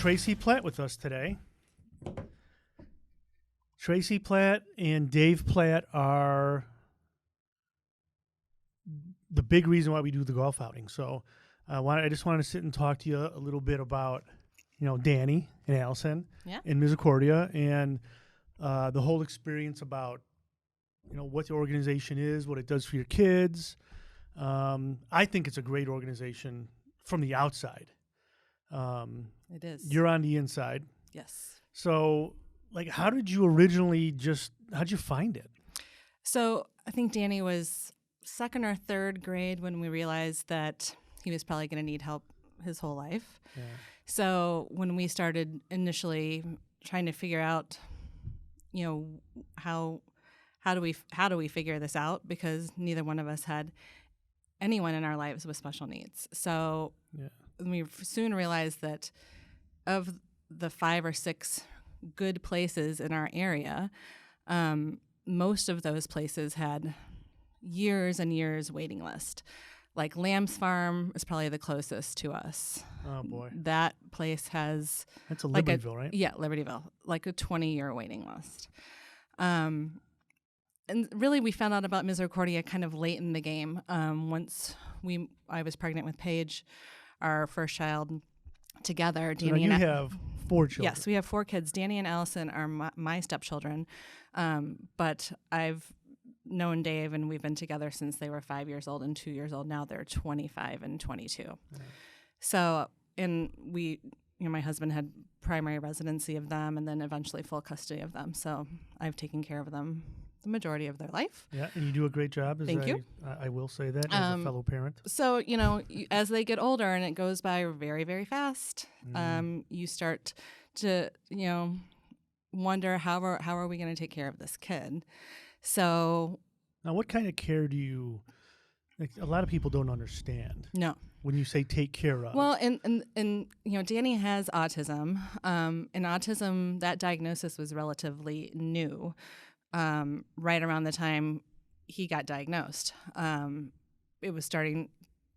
Traci Platt with us today. Traci Platt and Dave Platt are the big reason why we do the golf outing. So I just wanted to sit and talk to you a little bit about, Danny and Allison in Misericordia and the whole experience about, what the organization is, what it does for your kids. I think it's a great organization from the outside. It is. You're on the inside. Yes. So, how did you how'd you find it? So I think Danny was second or third grade when we realized that he was probably going to need help his whole life. Yeah. So when we started initially trying to figure out, how do we figure this out, because neither one of us had anyone in our lives with special needs. So we soon realized that of the 5 or 6 good places in our area, most of those places had years and years waiting list. Like Lamb's Farm is probably the closest to us. Oh boy, that place has that's Libertyville, right? Yeah, Libertyville, like a 20-year waiting list. And really, we found out about Misericordia kind of late in the game. Once I was pregnant with Paige, our first child, together. So Danny and you have 4 children. Yes, we have 4 kids. Danny and Allison are my stepchildren, but I've known Dave, and we've been together since they were 5 years old and 2 years old. Now they're 25 and 22. Yeah. So, and we, my husband had primary residency of them, and then eventually full custody of them. So I've taken care of them the majority of their life. Yeah, and you do a great job. Thank you. I will say that as a fellow parent. So, as they get older, and it goes by very, very fast, you start to, wonder how are we going to take care of this kid? So now, what kind of care do you? A lot of people don't understand. No. When you say take care of. Well, and Danny has autism. And autism, that diagnosis was relatively new. Right around the time he got diagnosed, it was starting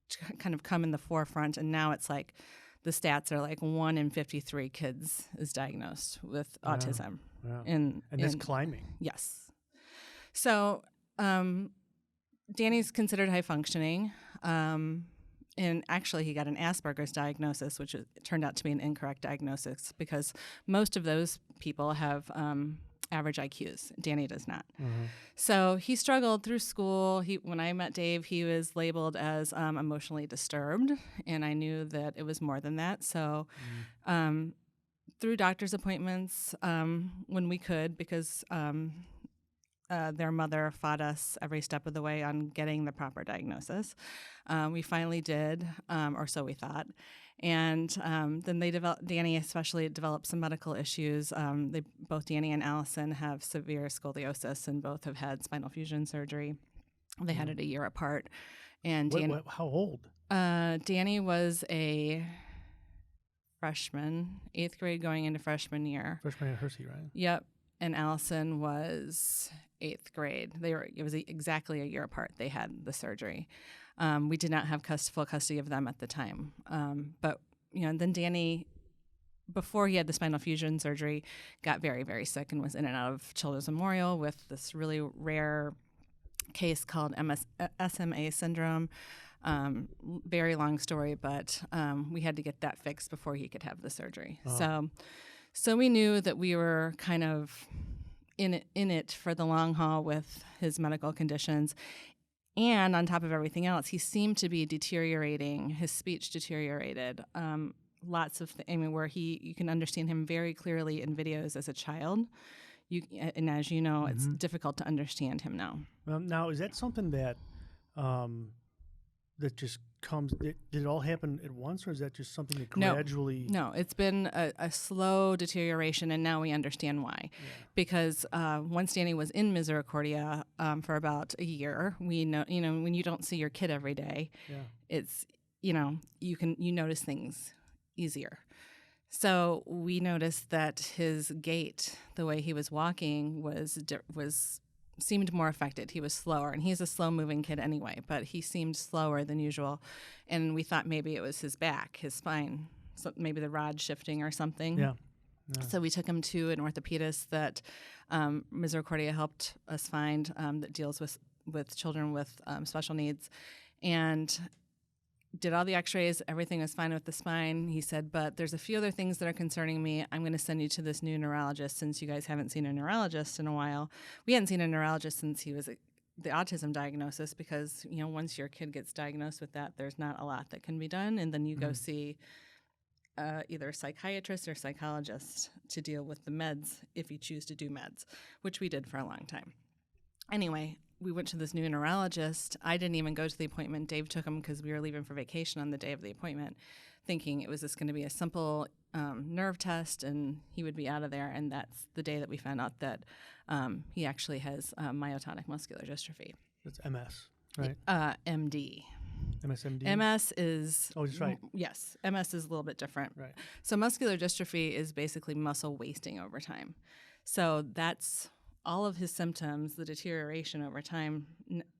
to kind of come in the forefront, and now it's like the stats are like 1 in 53 kids is diagnosed with autism. Yeah. And it's climbing. Yes. So Danny's considered high functioning, and actually he got an Asperger's diagnosis, which turned out to be an incorrect diagnosis because most of those people have average IQs. Danny does not. Mm-hmm. So he struggled through school. When I met Dave, he was labeled as emotionally disturbed, and I knew that it was more than that. So through doctor's appointments when we could, because their mother fought us every step of the way on getting the proper diagnosis. We finally did, or so we thought. And then Danny especially developed some medical issues. Both Danny and Allison have severe scoliosis, and both have had spinal fusion surgery. They had it a year apart. And how old? Danny was a freshman, 8th grade going into freshman year. Freshman at Hersey, right? Yep. And Allison was 8th grade. It was exactly a year apart. They had the surgery. We did not have full custody of them at the time. But and then Danny, before he had the spinal fusion surgery, got very, very sick and was in and out of Children's Memorial with this really rare case called SMA syndrome. Very long story, but we had to get that fixed before he could have the surgery. Oh. So we knew that we were kind of in it for the long haul with his medical conditions. And on top of everything else, he seemed to be deteriorating. His speech deteriorated. Lots of where you can understand him very clearly in videos as a child. And as you know, it's difficult to understand him now. Now, is that something that that just comes? Did it all happen at once, or is that just something that gradually? No, it's been a slow deterioration, and now we understand why. Yeah. Because once Danny was in Misericordia for about a year, we know when you don't see your kid every day, it's you notice things easier. So we noticed that his gait, the way he was walking, seemed more affected. He was slower, and he's a slow-moving kid anyway, but he seemed slower than usual, and we thought maybe it was his back, his spine so maybe the rod shifting or something. Yeah. So we took him to an orthopedist that Misericordia helped us find that deals with children with special needs, and did all the x-rays. Everything was fine with the spine. He said, but there's a few other things that are concerning me. I'm going to send you to this new neurologist since you guys haven't seen a neurologist in a while. We hadn't seen a neurologist since he was the autism diagnosis, because, you know, once your kid gets diagnosed with that, there's not a lot that can be done. And then you go see either a psychiatrist or psychologist to deal with the meds if you choose to do meds, which we did for a long time. Anyway, we went to this new neurologist. I didn't even go to the appointment. Dave took him because we were leaving for vacation on the day of the appointment, thinking it was just going to be a simple nerve test and he would be out of there. And that's the day that we found out that he actually has myotonic muscular dystrophy. That's MS, right? MD. MSMD? MS is... Oh, that's right. Yes. MS is a little bit different. Right. So muscular dystrophy is basically muscle wasting over time. So that's... all of his symptoms, the deterioration over time,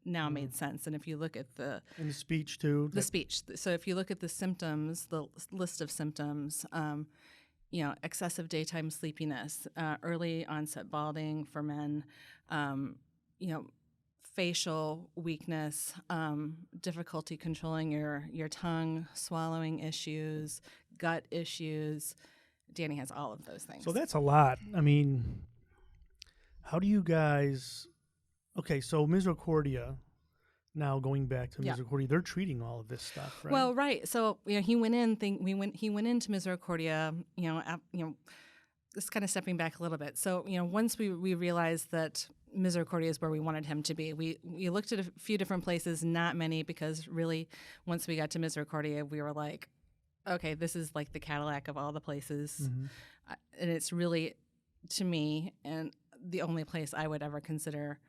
now made sense. And if you look at and the speech too. The speech. So if you look at the symptoms, the list of symptoms, you know, excessive daytime sleepiness, early onset balding for men, you know, facial weakness, difficulty controlling your tongue, swallowing issues, gut issues. Danny has all of those things. So that's a lot. I mean, how do you guys? Okay, so Misericordia. Now going back to Misericordia, they're treating all of this stuff, right? Well, right. So you know, he went into Misericordia. You know, just kind of stepping back a little bit. So you know, once we realized that Misericordia is where we wanted him to be, we looked at a few different places, not many, because really, once we got to Misericordia, we were like, okay, this is like the Cadillac of all the places, and it's really, to me, and the only place I would ever consider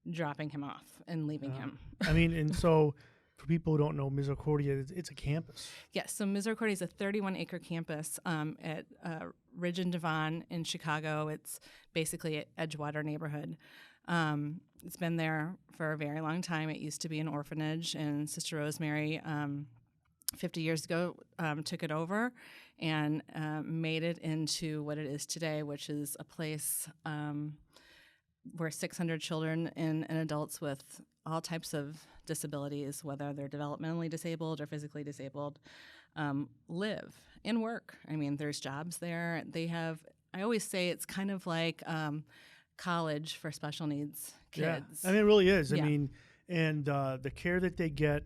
dropping him off and leaving him. I mean, and so for people who don't know, Misericordia, it's a campus. Yes, so Misericordia is a 31-acre campus at Ridge and Devon in Chicago. It's basically an Edgewater neighborhood. It's been there for a very long time. It used to be an orphanage, and Sister Rosemary 50 years ago took it over and made it into what it is today, which is a place where 600 children and adults with all types of disabilities, whether they're developmentally disabled or physically disabled, live and work. I mean, there's jobs there. They have, I always say it's kind of like college for special needs kids. Yeah, I mean, it really is. I mean, and the care that they get,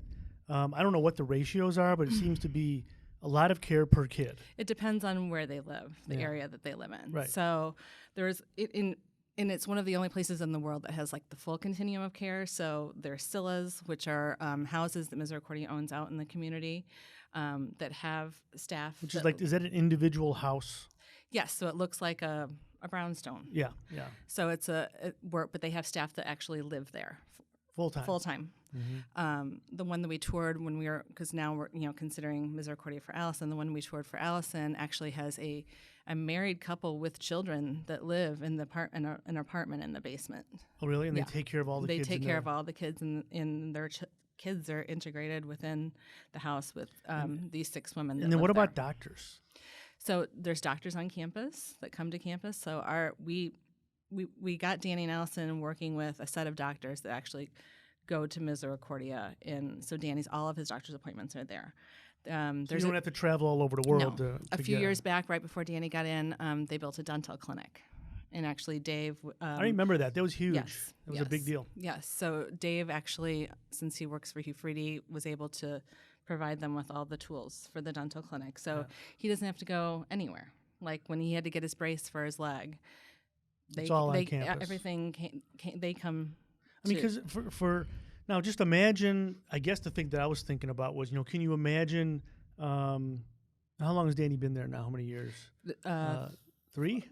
I don't know what the ratios are, but it seems to be a lot of care per kid. It depends on where they live, the area that they live in. Right. So there's and it's one of the only places in the world that has like the full continuum of care. So there's SILAs, which are houses that Misericordia owns out in the community that have staff. Which is like, is that an individual house? Yes. So it looks like a brownstone. Yeah, yeah. So it's but they have staff that actually live there. Full time. Full time. Mm-hmm. The one that we toured when we were, because now we're considering Misericordia for Allison. The one we toured for Allison actually has a married couple with children that live in an apartment in the basement. Oh, really? And they take care of all the kids. They take care of all the kids, and their kids are integrated within the house with these 6 women. And then what about doctors? So there's doctors on campus that come to campus. So we got Danny and Allison working with a set of doctors that actually go to Misericordia, and so all of his doctor's appointments are there. So you don't have to travel all over the world. No. A few years back, right before Danny got in, they built a dental clinic, and actually Dave. I remember that. That was huge. Yes, it was a big deal. Yes. So Dave actually, since he works for Hugh Freedy, was able to provide them with all the tools for the dental clinic. So he doesn't have to go anywhere. Like when he had to get his brace for his leg, it's all on campus. Everything they come. I mean, because for now, just imagine. I guess the thing that I was thinking about was, can you imagine? How long has Danny been there now? How many years? 3.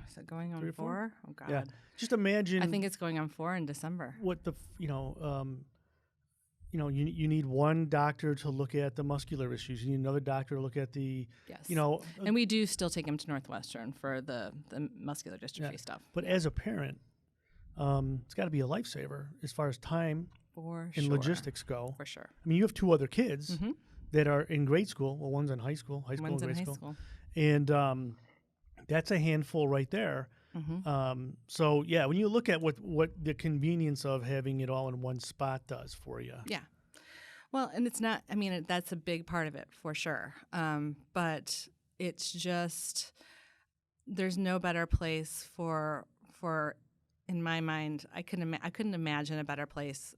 Is it going on 4? Oh God! Yeah. Just imagine. I think it's going on 4 in December. What the you need one doctor to look at the muscular issues. You need another doctor to look at the, and we do still take him to Northwestern for the muscular dystrophy stuff. But as a parent, it's got to be a lifesaver as far as time and logistics go. For sure. I mean, you have 2 other kids, that are in grade school. Well, one's in high school One's and grade in high school. school. And that's a handful right there. So yeah, when you look at what the convenience of having it all in one spot does for you. Yeah. Well, and it's not, I mean, that's a big part of it for sure. But it's just, there's no better place for in my mind, I couldn't imagine a better place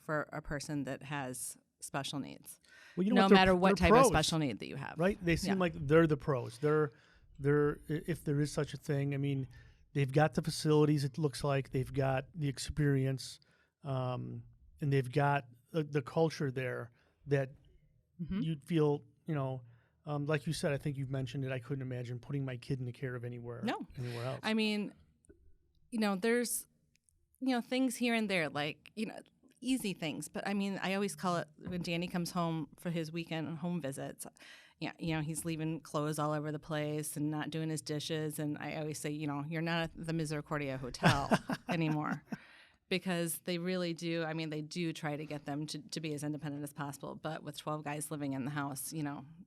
for a person that has special needs. Well, no matter what type of special need that you have. Right? They seem like they're the pros. They're if there is such a thing. I mean, they've got the facilities. It looks like they've got the experience, and they've got the culture there that you'd feel. Like you said, I think you've mentioned it. I couldn't imagine putting my kid in the care of anywhere else. I mean, there's, things here and there, like, easy things. But I mean, I always call it when Danny comes home for his weekend home visits. Yeah, he's leaving clothes all over the place and not doing his dishes. And I always say, you're not at the Misericordia Hotel anymore. Because they really do. I mean, they do try to get them to be as independent as possible. But with 12 guys living in the house,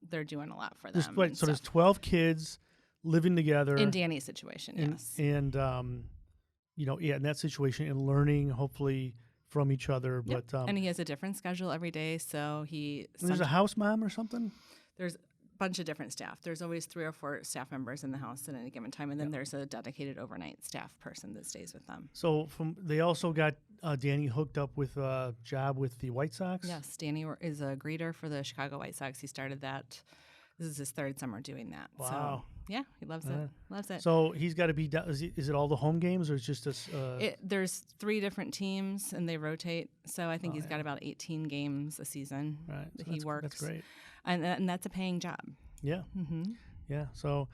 they're doing a lot for them. So there's 12 kids living together. In Danny's situation, yes. And in that situation, and learning hopefully from each other. Yep. But and he has a different schedule every day. So there's a house mom or something? There's a bunch of different staff. There's always 3 or 4 staff members in the house at any given time, and then there's a dedicated overnight staff person that stays with them. So they also got Danny hooked up with a job with the White Sox? Yes, Danny is a greeter for the Chicago White Sox. He started that. This is his 3rd summer doing that. Wow. So, yeah, he loves it. Loves it. So he's got to be. Is it all the home games, or is it just this? There's 3 different teams, and they rotate. So I think he's got about 18 games a season that he works. That's great. And that's a paying job. Yeah. Yeah. So,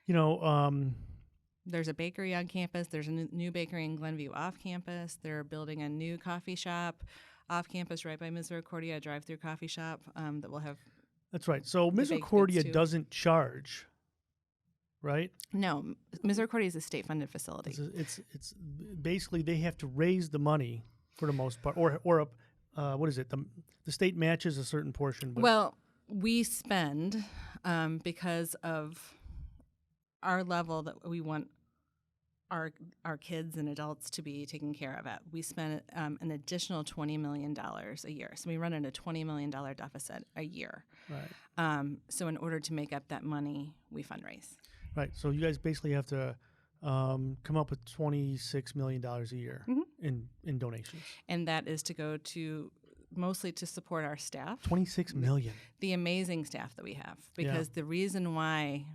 there's a bakery on campus. There's a new bakery in Glenview off campus. They're building a new coffee shop off campus right by Misericordia, a drive-through coffee shop that will have. That's right. So Misericordia doesn't charge, right? No, Misericordia is a state-funded facility. It's basically they have to raise the money for the most part, or what is it? The state matches a certain portion. But well, we spend because of our level that we want our kids and adults to be taken care of at. We spend an additional $20 million a year. So we run at a $20 million deficit a year. Right. So in order to make up that money, we fundraise. Right. So you guys basically have to come up with $26 million a year in donations. And that is to go to mostly to support our staff. $26 million. The amazing staff that we have. Because the reason why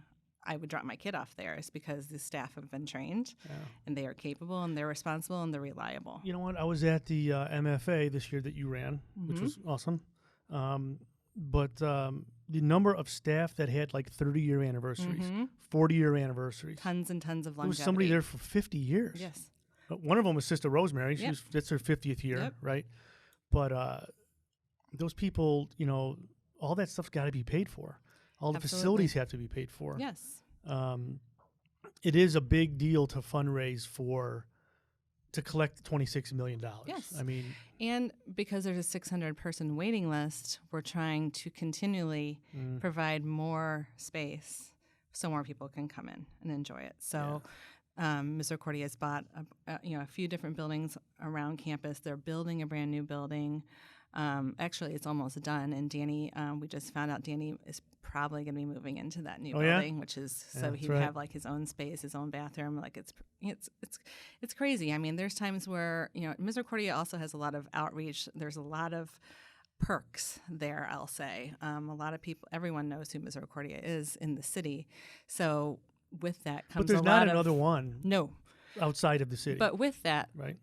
I would drop my kid off there is because the staff have been trained and they are capable and they're responsible and they're reliable. You know what? I was at the MFA this year that you ran, which was awesome. But the number of staff that had like 30-year anniversaries, 40-year anniversaries. Tons and tons of longevity. There was somebody there for 50 years. Yes. One of them was Sister Rosemary. That's her 50th year, right? But those people, all that stuff's got to be paid for. All the facilities have to be paid for. Yes. It is a big deal to fundraise to collect $26 million. Yes. I mean, and because there's a 600-person waiting list, we're trying to continually provide more space so more people can come in and enjoy it. So Misericordia has bought a few different buildings around campus. They're building a brand new building. Actually, it's almost done. And Danny, we just found out Danny is probably going to be moving into that new building, which is so he would have like his own space, his own bathroom. Like it's crazy. I mean, there's times where Misericordia also has a lot of outreach. There's a lot of perks there. I'll say a lot of people. Everyone knows who Misericordia is in the city. So with that comes but there's a not lot another of, one. No. Outside of the city. But with that, right.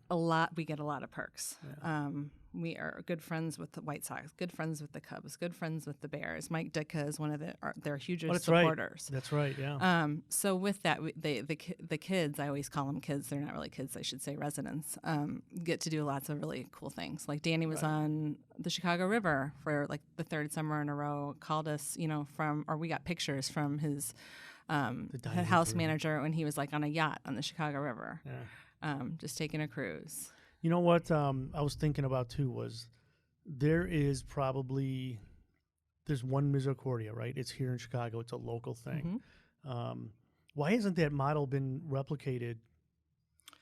We get a lot of perks. Yeah. We are good friends with the White Sox, good friends with the Cubs, good friends with the Bears. Mike Ditka is one of their hugest supporters. That's right, yeah. So with that, the kids, I always call them kids. They're not really kids. I should say residents, get to do lots of really cool things. Like Danny was on the Chicago River for like the 3rd summer in a row, called us, we got pictures from his house manager when he was like on a yacht on the Chicago River, just taking a cruise. You know what I was thinking about too was there is probably there's one Misericordia, right? It's here in Chicago. It's a local thing. Why hasn't that model been replicated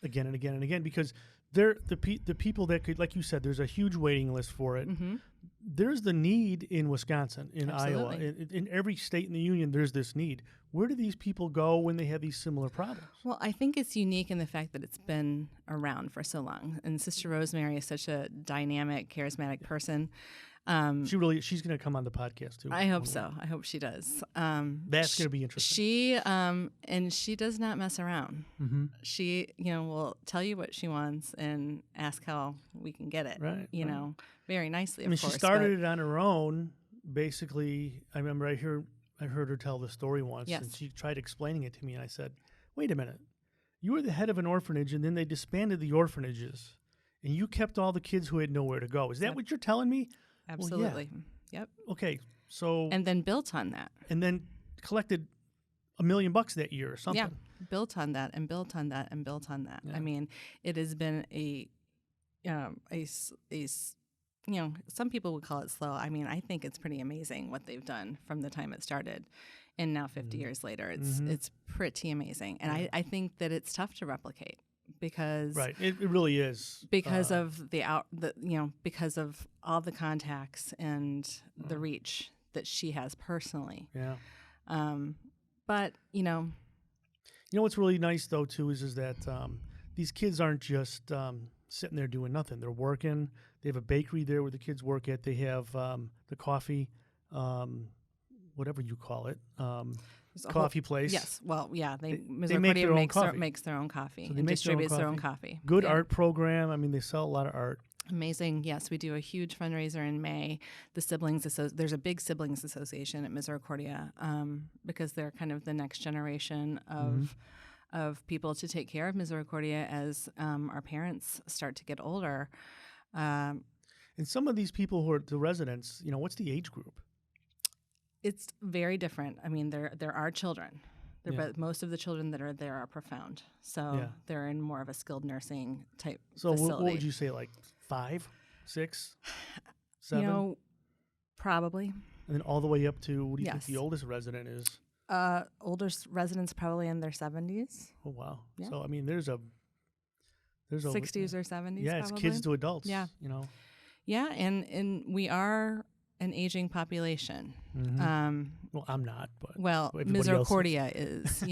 again and again and again? Because they're the people that could, like you said, there's a huge waiting list for it. There's the need in Wisconsin, in Iowa, in every state in the union. There's this need. Where do these people go when they have these similar problems? Well, I think it's unique in the fact that it's been around for so long, and Sister Rosemary is such a dynamic, charismatic person. She's going to come on the podcast too. I hope so. I hope she does. That's going to be interesting. She does not mess around. She, will tell you what she wants and ask how we can get it. Right. Very nicely. I mean, she started it on her own. Basically, I remember I heard her tell the story once, and she tried explaining it to me, and I said, "Wait a minute, you were the head of an orphanage, and then they disbanded the orphanages, and you kept all the kids who had nowhere to go. Is that what you're telling me?" Absolutely. Well, yeah. Yep. Okay. So. And then built on that. And then collected $1 million that year or something. Yeah. Built on that and built on that and built on that. Yeah. I mean, it has been some people would call it slow. I mean, I think it's pretty amazing what they've done from the time it started. And now 50 years later, it's pretty amazing. And I think that it's tough to replicate. Because it really is because of because of all the contacts and the reach that she has personally. Yeah. But what's really nice though too is that these kids aren't just sitting there doing nothing. They're working. They have a bakery there where the kids work at. They have the coffee, whatever you call it. Coffee place. Yes. Well, yeah. Misericordia makes their own coffee and distributes their own coffee. Good art program. I mean, they sell a lot of art. Amazing. Yes, we do a huge fundraiser in May. There's a big siblings association at Misericordia because they're kind of the next generation of people to take care of Misericordia as our parents start to get older. And some of these people who are the residents, what's the age group? It's very different. I mean, there are children, but most of the children that are there are profound. So they're in more of a skilled nursing type facility. So what would you say, like 5, 6, 7? Probably. And then all the way up to, what do you think the oldest resident is? Oldest residents probably in their 70s. Oh, wow. Yeah. So, I mean, there's 60s or 70s. Yeah, probably. It's kids to adults. Yeah. Yeah, and we are an aging population. Well, I'm not, but Misericordia is,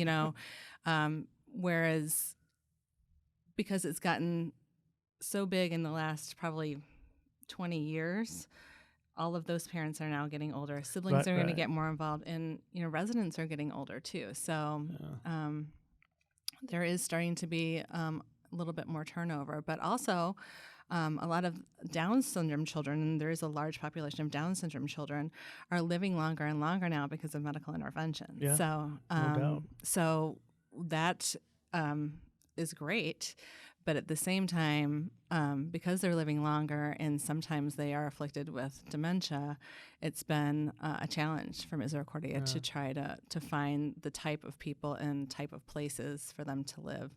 whereas because it's gotten so big in the last probably 20 years, all of those parents are now getting older. Siblings are going to get more involved, and residents are getting older too. So there is starting to be a little bit more turnover, but also a lot of Down syndrome children, and there is a large population of Down syndrome children, are living longer and longer now because of medical intervention. Yeah, so, no doubt. So that is great, but at the same time, because they're living longer and sometimes they are afflicted with dementia, it's been a challenge for Misericordia to try to find the type of people and type of places for them to live.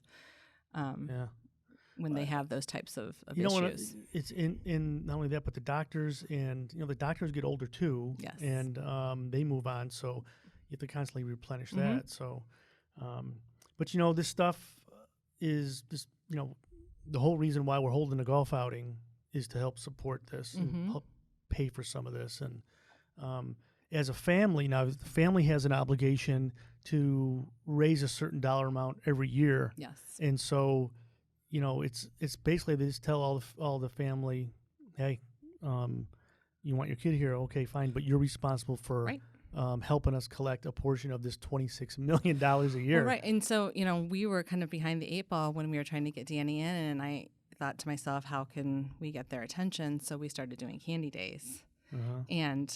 When they have those types of issues. It's in not only that, but the doctors and the doctors get older too. Yes. And they move on, so you have to constantly replenish that. So, but this stuff is just the whole reason why we're holding a golf outing is to help support this and help pay for some of this. And as a family, now the family has an obligation to raise a certain dollar amount every year. Yes. And so. It's basically they just tell all the family, hey, you want your kid here, okay, fine, but you're responsible for helping us collect a portion of this $26 million a year. Well, right, and so we were kind of behind the 8 ball when we were trying to get Danny in, and I thought to myself, how can we get their attention? So we started doing candy days, and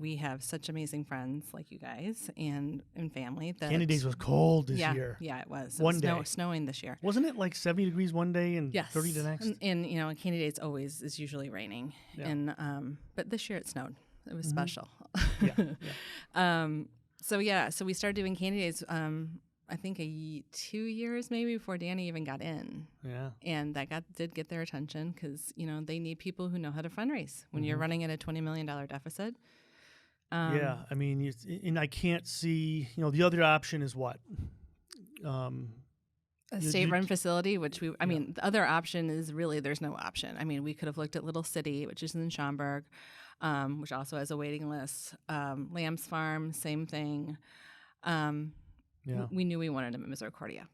we have such amazing friends like you guys and family. That Candy Days was cold this year. Yeah, it was. One day. Snowing this year. Wasn't it like 70 degrees one day and 30 the next? And Candy Days always is usually raining. Yeah. And but this year it snowed. It was special. So we started doing Candy Days. I think 2 years maybe before Danny even got in. Yeah. And that did get their attention because they need people who know how to fundraise when you're running at a $20 million deficit. Yeah, I mean, and I can't see, the other option is what? A state-run facility, which I mean, the other option is really there's no option. I mean, we could have looked at Little City, which is in Schaumburg, which also has a waiting list. Lamb's Farm, same thing. We knew we wanted them at Misericordia,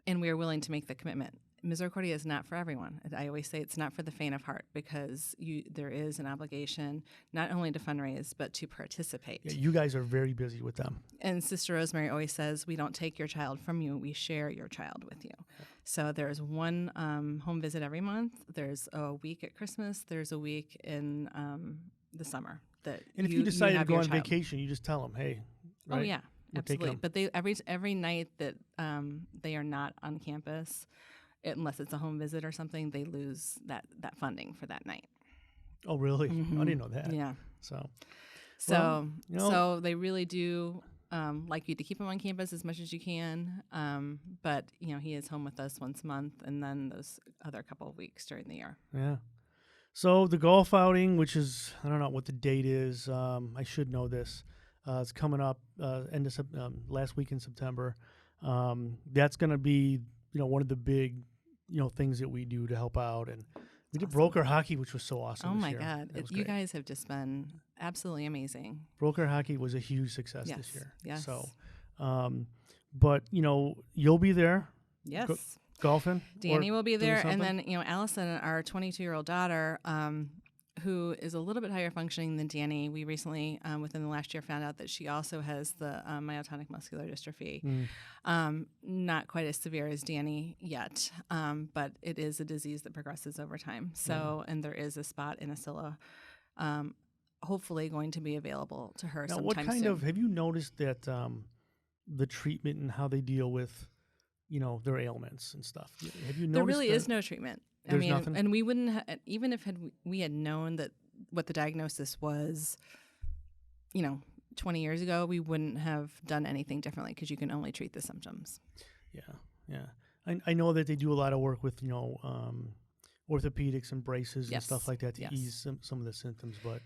and we were willing to make the commitment. Misericordia is not for everyone. I always say it's not for the faint of heart because there is an obligation not only to fundraise but to participate. Yeah, you guys are very busy with them. And Sister Rosemary always says, we don't take your child from you, we share your child with you. Yeah. So there's one home visit every month. There's a week at Christmas. There's a week in the summer. And if you decide to go on vacation, you just tell them, hey. Right? Oh, yeah, absolutely. But every night that they are not on campus, unless it's a home visit or something, they lose that funding for that night. Oh, really? Mm-hmm. I didn't know that. Yeah. So they really do like you to keep him on campus as much as you can. But, he is home with us once a month and then those other couple of weeks during the year. Yeah. So the golf outing, which is, I don't know what the date is. I should know this. It's coming up last week in September. That's going to be, one of the big, things that we do to help out. And we did Broker Hockey, which was so awesome. Oh, this my year. God. You guys have just been absolutely amazing. Broker Hockey was a huge success this year. Yes. So, but, you'll be there. Yes. Golfing. Danny will be there. And then, Allison, our 22-year-old daughter, who is a little bit higher functioning than Danny. We recently, within the last year, found out that she also has the myotonic muscular dystrophy. Not quite as severe as Danny yet, but it is a disease that progresses over time. So, and there is a spot in Asilla, hopefully going to be available to her sometime soon. What kind of, have you noticed that the treatment and how they deal with, their ailments and stuff? Have you noticed there really is no treatment. There's nothing? And we wouldn't, even if we had known that what the diagnosis was, 20 years ago, we wouldn't have done anything differently because you can only treat the symptoms. Yeah. I know that they do a lot of work with, orthopedics and braces and stuff like that to ease some of the symptoms, but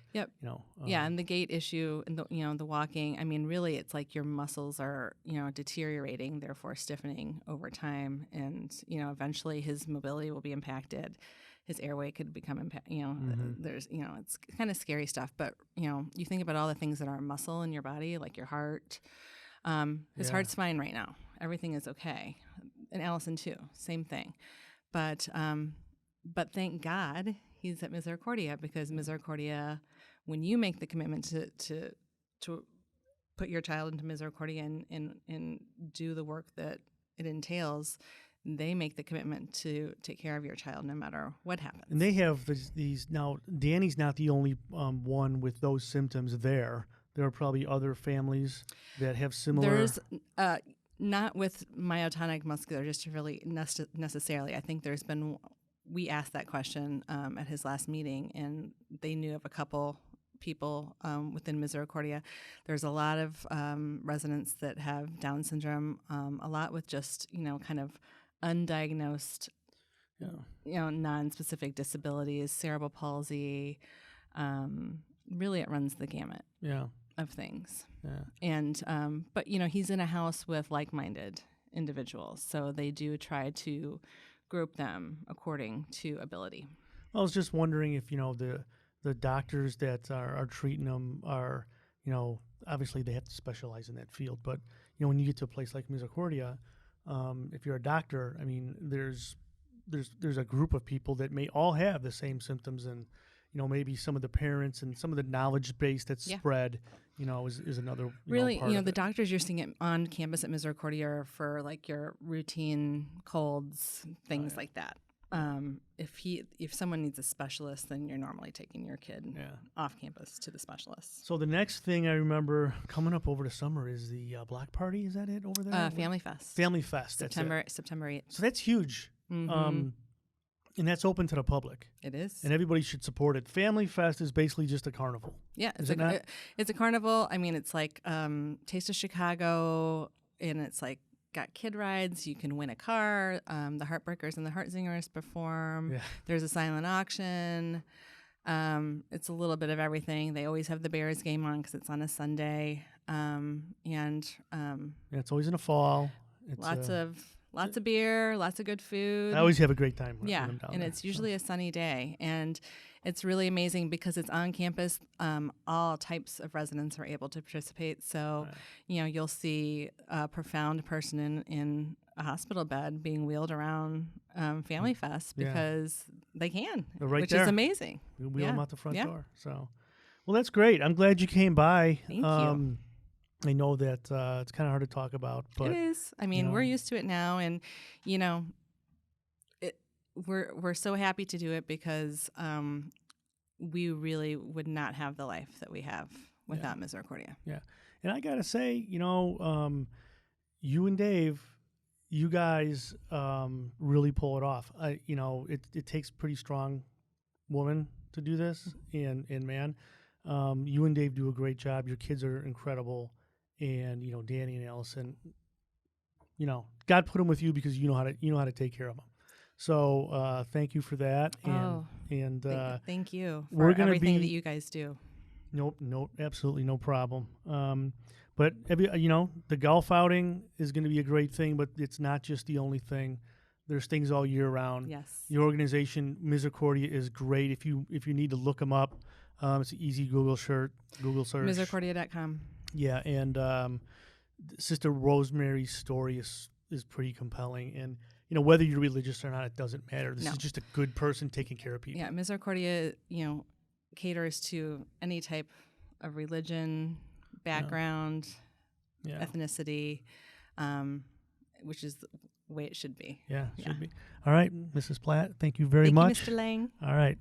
and the gait issue and the walking, I mean, really it's like your muscles are, deteriorating, therefore stiffening over time. And, eventually his mobility will be impacted. His airway could become there's, it's kind of scary stuff, but, you think about all the things that are muscle in your body, like your heart, his heart's fine right now. Everything is okay. And Allison too, same thing. But thank God he's at Misericordia, because Misericordia, when you make the commitment to put your child into Misericordia and do the work that it entails, they make the commitment to take care of your child no matter what happens. And they have these now. Danny's not the only one with those symptoms there. There are probably other families that have similar. There's not with myotonic muscular dystrophy necessarily. I think there's been. We asked that question at his last meeting, and they knew of a couple people within Misericordia. There's a lot of residents that have Down syndrome, a lot with just, kind of undiagnosed, non-specific disabilities, cerebral palsy. Really, it runs the gamut of things. Yeah. And, but, he's in a house with like-minded individuals, so they do try to group them according to ability. I was just wondering if the doctors that are treating them are obviously they have to specialize in that field, but when you get to a place like Misericordia, if you're a doctor, I mean there's a group of people that may all have the same symptoms, and maybe some of the parents and some of the knowledge base that's spread is another really part the doctors you're seeing it on campus at Misericordia are for like your routine colds, things like that. If someone needs a specialist, then you're normally taking your kid off campus to the specialist. So the next thing I remember coming up over the summer is the block party. Is that it over there? Family Fest. Family Fest. September 8th. So that's huge. Mm-hmm. And that's open to the public. It is. And everybody should support it. Family Fest is basically just a carnival. Yeah. It's a carnival. I mean, it's like Taste of Chicago, and it's like got kid rides. You can win a car. The Heartbreakers and the Heartzingers perform. Yeah. There's a silent auction. It's a little bit of everything. They always have the Bears game on because it's on a Sunday, It's always in the fall. It's lots of beer, lots of good food. I always have a great time. Yeah, when I'm down and there, it's usually a sunny day, and it's really amazing because it's on campus. All types of residents are able to participate. So, you'll see a profound person in a hospital bed being wheeled around Family Fest because they can, which is amazing. We wheel them out the front door. So, well, that's great. I'm glad you came by. Thank you. I know that it's kind of hard to talk about, but it is. I mean, we're used to it now, and we're so happy to do it because we really would not have the life that we have without Misericordia. Yeah, and I gotta say, you and Dave, you guys really pull it off. It takes a pretty strong woman to do this, and man, you and Dave do a great job. Your kids are incredible. And Danny and Allison, God put them with you because you know how to take care of them. So thank you for that. Thank you for everything that you guys do. Nope, absolutely no problem. But the golf outing is going to be a great thing, but it's not just the only thing. There's things all year round. Yes, the organization Misericordia is great. If you need to look them up, it's an easy Google search. Misericordia.com. Yeah, and Sister Rosemary's story is pretty compelling. And, whether you're religious or not, it doesn't matter. This is just a good person taking care of people. Yeah, Misericordia, caters to any type of religion, background, ethnicity, which is the way it should be. Yeah, it should be. All right, Mrs. Platt, thank you very much. Thank you, Mr. Lange. All right.